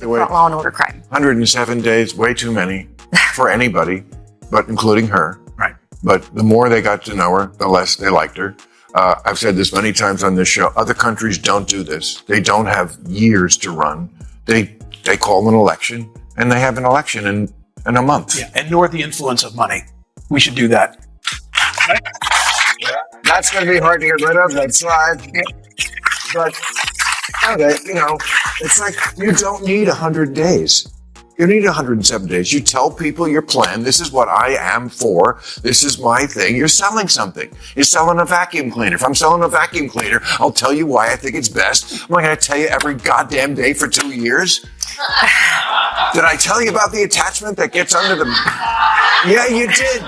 law and order crime. 107 days, way too many for anybody, but including her. Right. But the more they got to know her, the less they liked her. I've said this many times on this show. Other countries don't do this. They don't have years to run. They call an election, and they have an election in a month. Yeah, and nor the influence of money. We should do that. Right? That's going to be hard to get rid of. That's right. But, it's like you don't need 100 days. You need 107 days. You tell people your plan. This is what I am for. This is my thing. You're selling something. You're selling a vacuum cleaner. If I'm selling a vacuum cleaner, I'll tell you why I think it's best. I'm not going to tell you every goddamn day for 2 years. Did I tell you about the attachment that gets under the... Yeah, you did.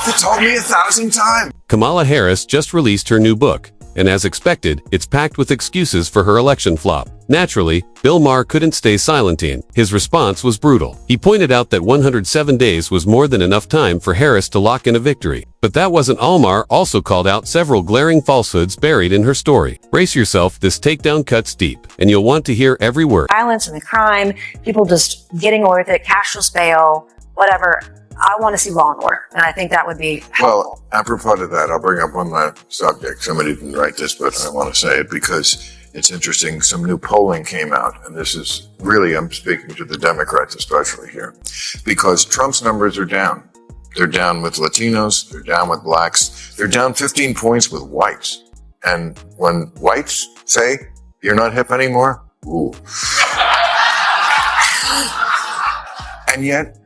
You told me 1,000 times. Kamala Harris just released her new book, and as expected, it's packed with excuses for her election flop. Naturally, Bill Maher couldn't stay silent. His response was brutal. He pointed out that 107 days was more than enough time for Harris to lock in a victory. But that wasn't all. Maher also called out several glaring falsehoods buried in her story. Brace yourself, this takedown cuts deep, and you'll want to hear every word. Violence and the crime, people just getting away with it, cashless bail, whatever. I want to see law and order, and I think that would be helpful. Well, apropos to that, I'll bring up one last subject. Somebody didn't write this, but I want to say it because it's interesting. Some new polling came out, and this is really, I'm speaking to the Democrats especially here, because Trump's numbers are down. They're down with Latinos, they're down with blacks, they're down 15 points with whites. And when whites say, you're not hip anymore, ooh. And yet,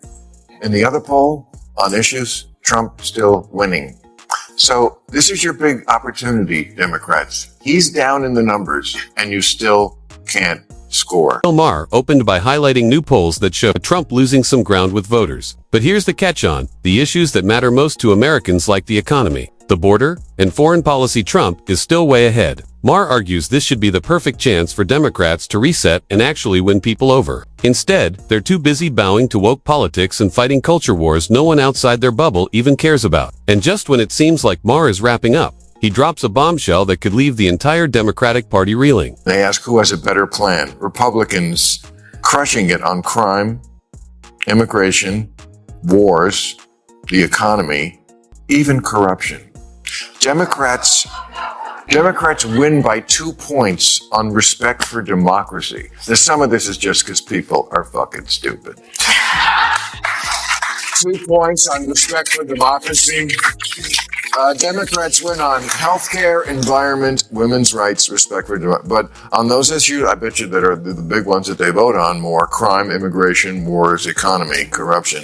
in the other poll, on issues, Trump still winning. So this is your big opportunity, Democrats. He's down in the numbers, and you still can't score. Bill Maher opened by highlighting new polls that show Trump losing some ground with voters. But here's the catch-on: the issues that matter most to Americans, like the economy, the border, and foreign policy, Trump is still way ahead. Maher argues this should be the perfect chance for Democrats to reset and actually win people over. Instead, they're too busy bowing to woke politics and fighting culture wars no one outside their bubble even cares about. And just when it seems like Maher is wrapping up, he drops a bombshell that could leave the entire Democratic Party reeling. They ask who has a better plan. Republicans crushing it on crime, immigration, wars, the economy, even corruption. Democrats win by 2 points on respect for democracy. Now, some of this is just because people are fucking stupid. 2 points on respect for democracy. Democrats win on healthcare, environment, women's rights, respect for democracy. But on those issues, I bet you that are the big ones that they vote on more: crime, immigration, wars, economy, corruption.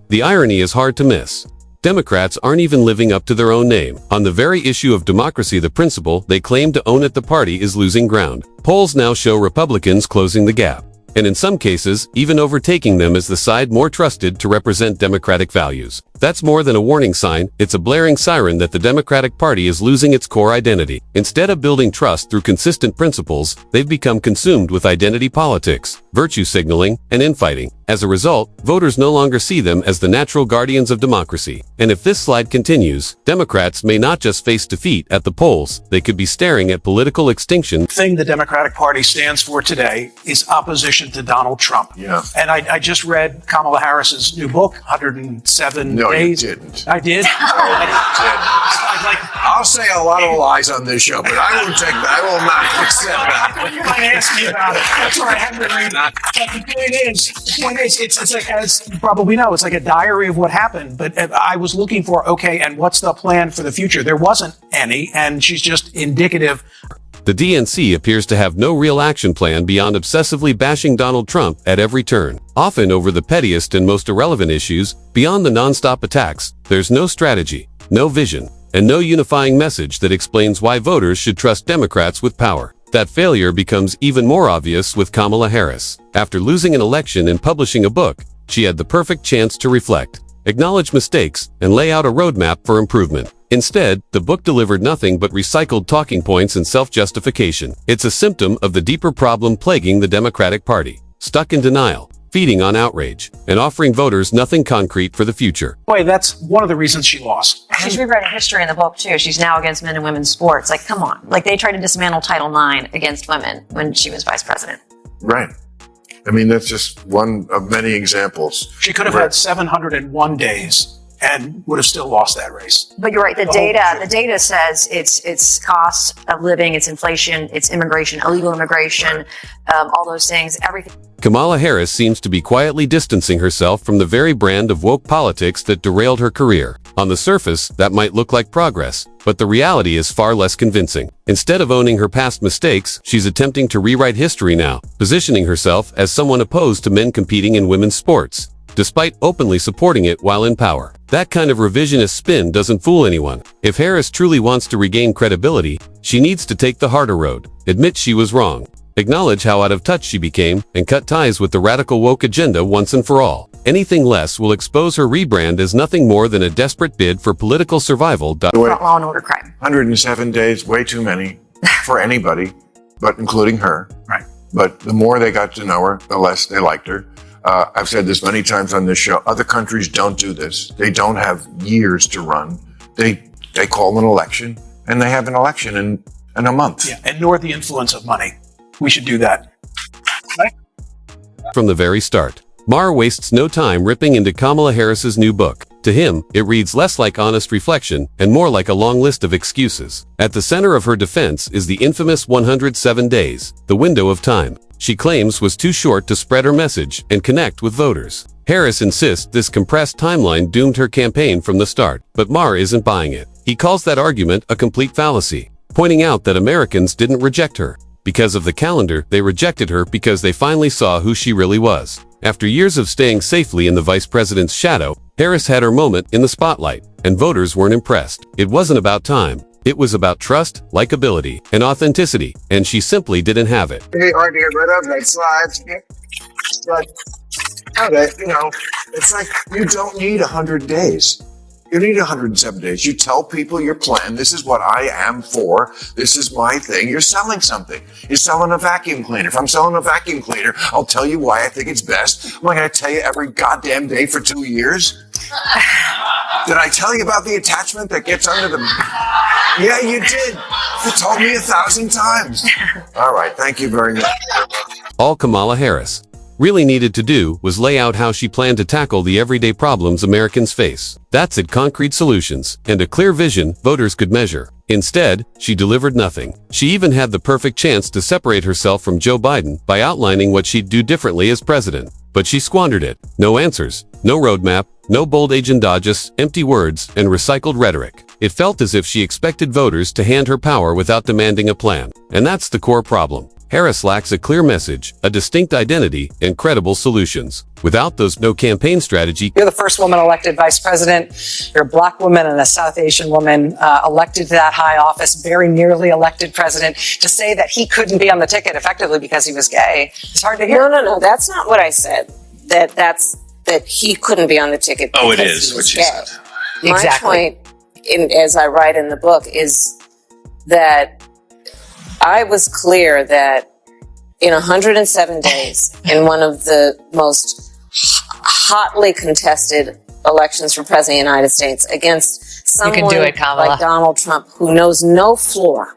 The irony is hard to miss. Democrats aren't even living up to their own name. On the very issue of democracy, the principle they claim to own at the party is losing ground. Polls now show Republicans closing the gap, and in some cases, even overtaking them as the side more trusted to represent Democratic values. That's more than a warning sign, it's a blaring siren that the Democratic Party is losing its core identity. Instead of building trust through consistent principles, they've become consumed with identity politics, virtue signaling, and infighting. As a result, voters no longer see them as the natural guardians of democracy. And if this slide continues, Democrats may not just face defeat at the polls, they could be staring at political extinction. The thing the Democratic Party stands for today is opposition to Donald Trump. Yeah. And I just read Kamala Harris's new book, 107 No, Days. you didn't. I did? I'll say a lot of lies on this show, but I won't take that. I will not accept that. You might ask me about it. That's why I haven't been reading that. But the point is, it's like, as you probably know, it's like a diary of what happened. But I was looking for, okay, and what's the plan for the future? There wasn't any, and she's just indicative. The DNC appears to have no real action plan beyond obsessively bashing Donald Trump at every turn. Often over the pettiest and most irrelevant issues, beyond the nonstop attacks, there's no strategy, no vision, and no unifying message that explains why voters should trust Democrats with power. That failure becomes even more obvious with Kamala Harris. After losing an election and publishing a book, she had the perfect chance to reflect, acknowledge mistakes, and lay out a roadmap for improvement. Instead, the book delivered nothing but recycled talking points and self-justification. It's a symptom of the deeper problem plaguing the Democratic Party: stuck in denial, feeding on outrage, and offering voters nothing concrete for the future. Boy, that's one of the reasons she lost. She's rewriting history in the book, too. She's now against men and women's sports. Like, come on. Like, they tried to dismantle Title IX against women when she was vice president. Right. I mean, that's just one of many examples. She could have had 701 days and would have still lost that race. But you're right. The data says it's cost of living, it's inflation, it's immigration, illegal immigration, all those things, everything. Kamala Harris seems to be quietly distancing herself from the very brand of woke politics that derailed her career. On the surface, that might look like progress, but the reality is far less convincing. Instead of owning her past mistakes, she's attempting to rewrite history now, positioning herself as someone opposed to men competing in women's sports, despite openly supporting it while in power. That kind of revisionist spin doesn't fool anyone. If Harris truly wants to regain credibility, she needs to take the harder road, admit she was wrong, acknowledge how out of touch she became, and cut ties with the radical woke agenda once and for all. Anything less will expose her rebrand as nothing more than a desperate bid for political survival. Law and order crime. 107 days, way too many for anybody, but including her. Right. But the more they got to know her, the less they liked her. I've said this many times on this show. Other countries don't do this. They don't have years to run. They call an election, and they have an election in a month. Yeah, and nor the influence of money. We should do that. Right? From the very start, Maher wastes no time ripping into Kamala Harris's new book. To him, it reads less like honest reflection and more like a long list of excuses. At the center of her defense is the infamous 107 days, the window of time she claims was too short to spread her message and connect with voters. Harris insists this compressed timeline doomed her campaign from the start, but Maher isn't buying it. He calls that argument a complete fallacy, pointing out that Americans didn't reject her because of the calendar. They rejected her because they finally saw who she really was. After years of staying safely in the vice president's shadow, Harris had her moment in the spotlight, and voters weren't impressed. It wasn't about time. It was about trust, likability, and authenticity, and she simply didn't have it. Very hard to get rid of. Next slide. But, it's like you don't need 100 days. You need 107 days. You tell people your plan. This is what I am for. This is my thing. You're selling something. You're selling a vacuum cleaner. If I'm selling a vacuum cleaner, I'll tell you why I think it's best. Am I going to tell you every goddamn day for 2 years? Did I tell you about the attachment that gets under the... Yeah, you did. You told me 1,000 times. All right. Thank you very much. All Kamala Harris really needed to do was lay out how she planned to tackle the everyday problems Americans face. That's it, concrete solutions, and a clear vision voters could measure. Instead, she delivered nothing. She even had the perfect chance to separate herself from Joe Biden by outlining what she'd do differently as president. But she squandered it. No answers, no roadmap, no bold agenda, just empty words and recycled rhetoric. It felt as if she expected voters to hand her power without demanding a plan. And that's the core problem. Harris lacks a clear message, a distinct identity, and credible solutions. Without those, no campaign strategy. You're the first woman elected vice president. You're a black woman and a South Asian woman elected to that high office, very nearly elected president. To say that he couldn't be on the ticket effectively because he was gay, it's hard to hear. No. That's not what I said. That he couldn't be on the ticket. Oh, it because is he what was she gay. said. My point, as I write in the book, is that I was clear that in 107 days, in one of the most hotly contested elections for president of the United States, against someone like Donald Trump, who knows no floor,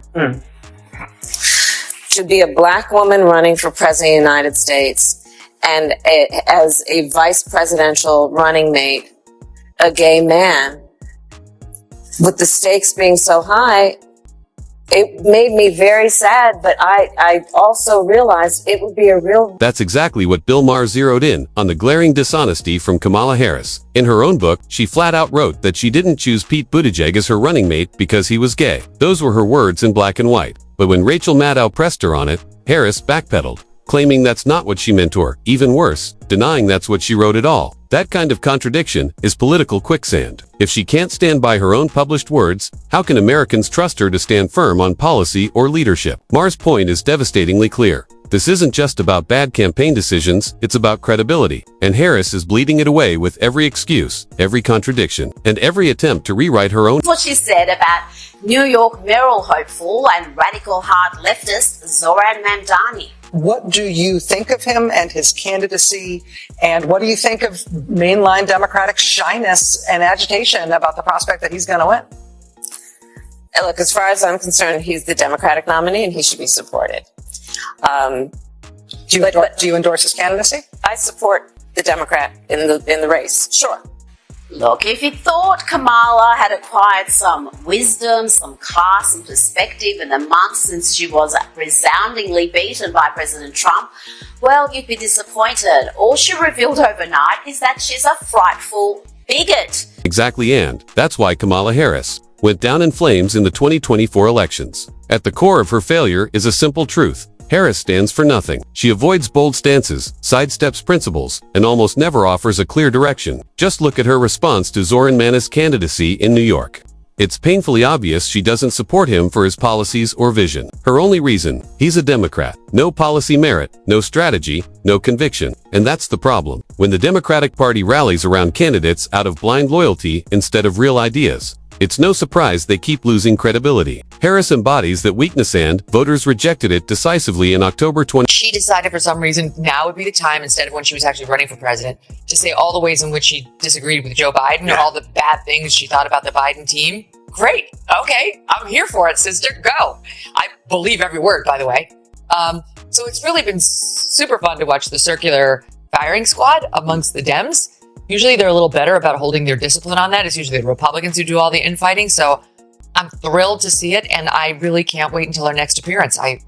to be a black woman running for president of the United States, and as a vice presidential running mate, a gay man, with the stakes being so high, it made me very sad, but I also realized it would be a real... That's exactly what Bill Maher zeroed in on, the glaring dishonesty from Kamala Harris. In her own book, she flat out wrote that she didn't choose Pete Buttigieg as her running mate because he was gay. Those were her words in black and white. But when Rachel Maddow pressed her on it, Harris backpedaled, claiming that's not what she meant, or, even worse, denying that's what she wrote at all. That kind of contradiction is political quicksand. If she can't stand by her own published words, how can Americans trust her to stand firm on policy or leadership? Maher's point is devastatingly clear. This isn't just about bad campaign decisions, it's about credibility. And Harris is bleeding it away with every excuse, every contradiction, and every attempt to rewrite her own. What she said about New York mayoral hopeful and radical hard leftist Zoran Mamdani. What do you think of him and his candidacy? And what do you think of mainline Democratic shyness and agitation about the prospect that he's going to win? Look, as far as I'm concerned, he's the Democratic nominee and he should be supported. Do you endorse his candidacy? I support the Democrat in the race. Sure. Look, if you thought Kamala had acquired some wisdom, some class and perspective in the months since she was resoundingly beaten by President Trump, well, you'd be disappointed. All she revealed overnight is that she's a frightful bigot. Exactly, and that's why Kamala Harris went down in flames in the 2024 elections. At the core of her failure is a simple truth. Harris stands for nothing. She avoids bold stances, sidesteps principles, and almost never offers a clear direction. Just look at her response to Zoran Manas's candidacy in New York. It's painfully obvious she doesn't support him for his policies or vision. Her only reason: he's a Democrat. No policy merit, no strategy, no conviction. And that's the problem. When the Democratic Party rallies around candidates out of blind loyalty instead of real ideas, it's no surprise they keep losing credibility. Harris embodies that weakness, and voters rejected it decisively in October 20. She decided for some reason now would be the time, instead of when she was actually running for president, to say all the ways in which she disagreed with Joe Biden and all the bad things she thought about the Biden team. Great. Okay. I'm here for it, sister. Go. I believe every word, by the way. So it's really been super fun to watch the circular firing squad amongst the Dems. Usually they're a little better about holding their discipline on that. It's usually the Republicans who do all the infighting. So I'm thrilled to see it, and I really can't wait until her next appearance. I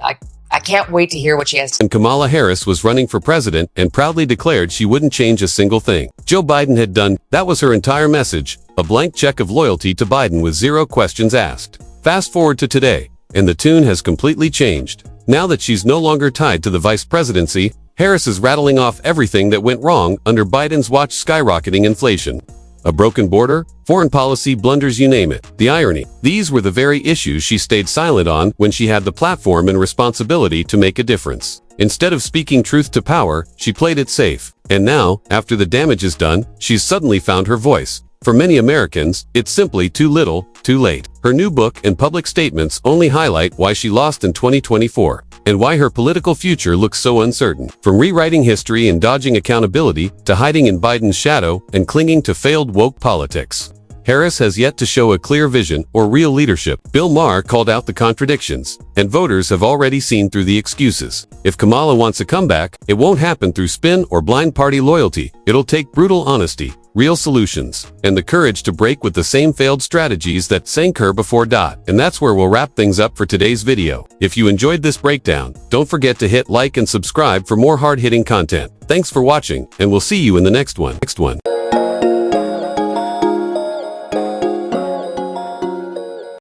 can't wait to hear what she has to say. And Kamala Harris was running for president and proudly declared she wouldn't change a single thing Joe Biden had done. That was her entire message, a blank check of loyalty to Biden with zero questions asked. Fast forward to today, and the tune has completely changed. Now that she's no longer tied to the vice presidency, Harris is rattling off everything that went wrong under Biden's watch: skyrocketing inflation, a broken border, foreign policy blunders, you name it. The irony: these were the very issues she stayed silent on when she had the platform and responsibility to make a difference. Instead of speaking truth to power, she played it safe. And now, after the damage is done, she's suddenly found her voice. For many Americans, it's simply too little, too late. Her new book and public statements only highlight why she lost in 2024, and why her political future looks so uncertain. From rewriting history and dodging accountability, to hiding in Biden's shadow and clinging to failed woke politics, Harris has yet to show a clear vision or real leadership. Bill Maher called out the contradictions, and voters have already seen through the excuses. If Kamala wants a comeback, it won't happen through spin or blind party loyalty. It'll take brutal honesty, real solutions, and the courage to break with the same failed strategies that sank her before. And that's where we'll wrap things up for today's video. If you enjoyed this breakdown, don't forget to hit like and subscribe for more hard-hitting content. Thanks for watching, and we'll see you in the next one.